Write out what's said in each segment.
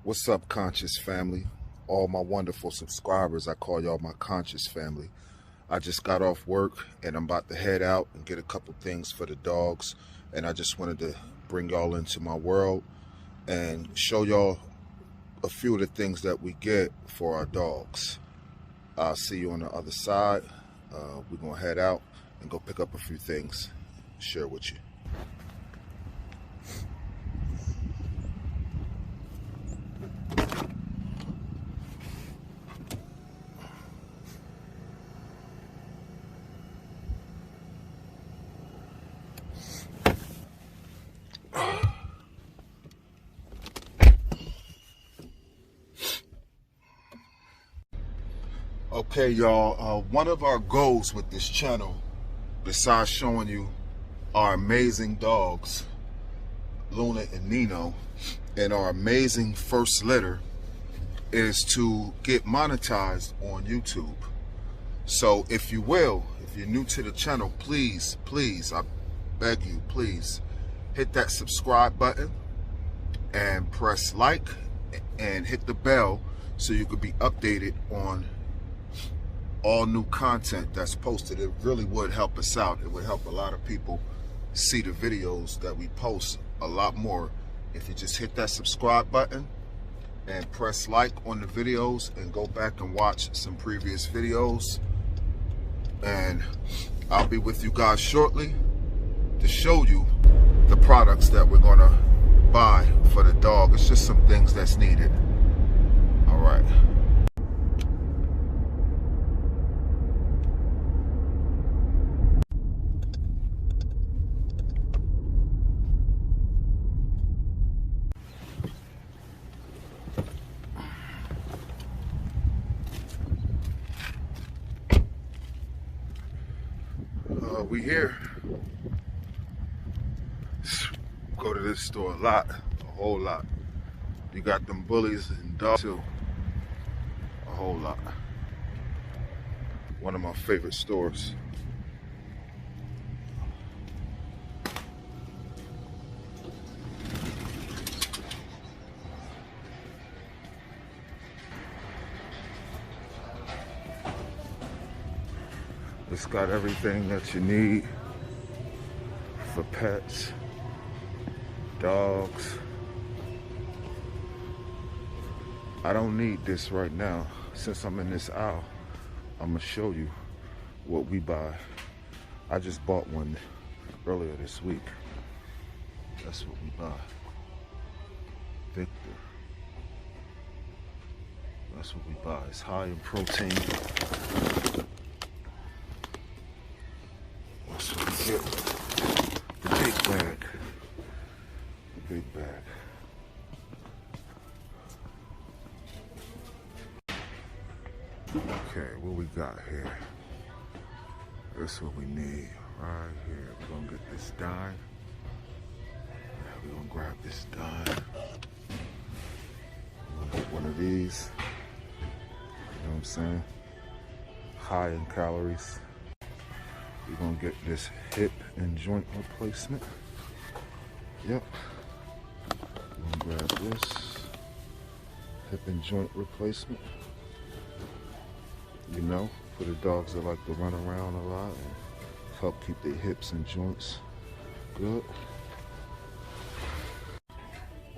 What's up, conscious family? All my wonderful subscribers, I call y'all my conscious family. I just got off work and I'm about to head out and get a couple things for the dogs, and I just wanted to bring y'all into my world and show y'all a few of the things that we get for our dogs. I'll see you on the other side. We're gonna head out and go pick up a few things, share with you. Okay, y'all, one of our goals with this channel, besides showing you our amazing dogs, Luna and Nino, and our amazing first litter, is to get monetized on YouTube. So if you will, if you're new to the channel, please, I beg you, please hit that subscribe button and press like and hit the bell so you could be updated on all new content that's posted. It really would help us out. It would help a lot of people see the videos that we post a lot more if you just hit that subscribe button and press like on the videos and go back and watch some previous videos. And I'll be with you guys shortly to show you the products that we're gonna buy for the dog. It's just some things that's needed. All right. We here. Go to this store a lot, a whole lot. You got them bullies and dogs too, a whole lot. One of my favorite stores. It's got everything that you need for pets, dogs. I don't need this right now. Since I'm in this aisle, I'm gonna show you what we buy. I just bought one earlier this week. That's what we buy. Victor. That's what we buy. It's high in protein. Get the big bag. The big bag. Okay, what we got here? This is what we need right here. We're gonna get this dime. Yeah, we're gonna grab this dime. We're gonna get one of these. You know what I'm saying? High in calories. We're gonna get this hip and joint replacement. Yep. We're gonna grab this hip and joint replacement. You know, for the dogs that like to run around a lot and help keep their hips and joints good.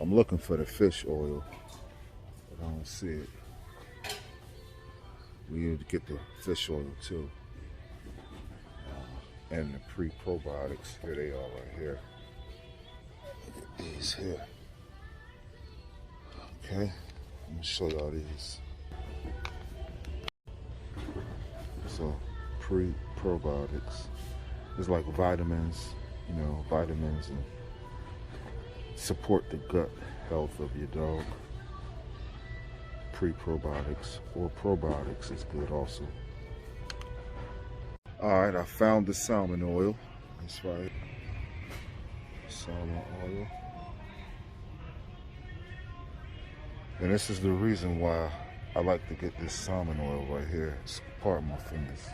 I'm looking for the fish oil, but I don't see it. We need to get the fish oil too. And the pre-probiotics, here they are right here. Look at these here. Okay, I'm gonna show y'all these. So, pre-probiotics. It's like vitamins, you know, vitamins and support the gut health of your dog. Pre-probiotics or probiotics is good also. All right, I found the salmon oil. That's right. Salmon oil. And this is the reason why I like to get this salmon oil right here. It's part of my fingers.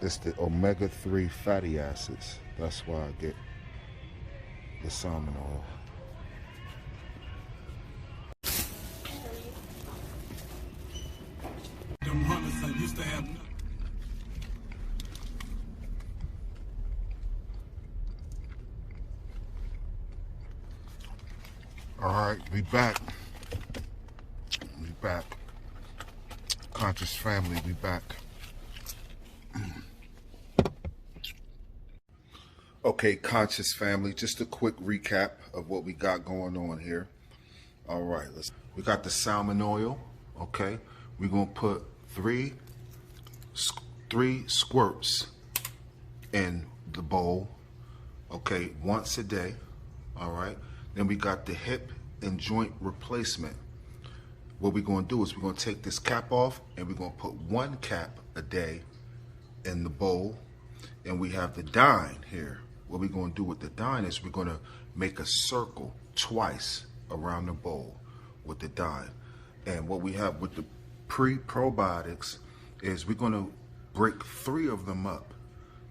It's the omega-3 fatty acids. That's why I get the salmon oil. All right, we back. We back. Conscious family, we back. Okay, conscious family, just a quick recap of what we got going on here. All right, we got the salmon oil, okay? We're gonna put three squirts in the bowl, okay, once a day, all right? Then we got the hip and joint replacement. What we're gonna do is we're gonna take this cap off and we're gonna put one cap a day in the bowl. And we have the dine here. What we're gonna do with the dine is we're gonna make a circle twice around the bowl with the dine. And what we have with the pre-probiotics is we're gonna break 3 of them up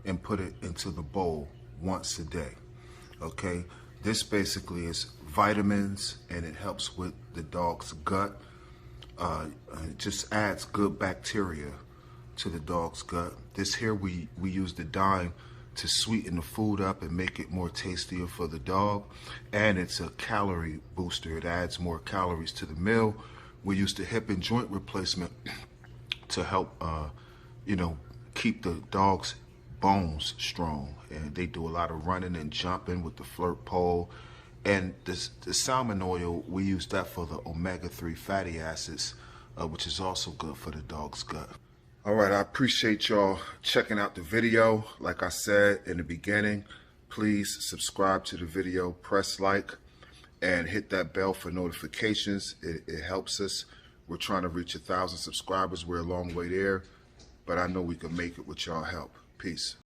and put it into the bowl once a day, okay? This basically is vitamins and it helps with the dog's gut. It just adds good bacteria to the dog's gut. This here, we use the dime to sweeten the food up and make it more tastier for the dog. And it's a calorie booster. It adds more calories to the meal. We use the hip and joint replacement to help, keep the dog's bones strong. And they do a lot of running and jumping with the flirt pole. And the salmon oil, we use that for the omega-3 fatty acids, which is also good for the dog's gut. All right, I appreciate y'all checking out the video. Like I said in the beginning, please subscribe to the video, press like, and hit that bell for notifications. It helps us. We're trying to reach 1,000 subscribers. We're a long way there, but I know we can make it with y'all help. Peace.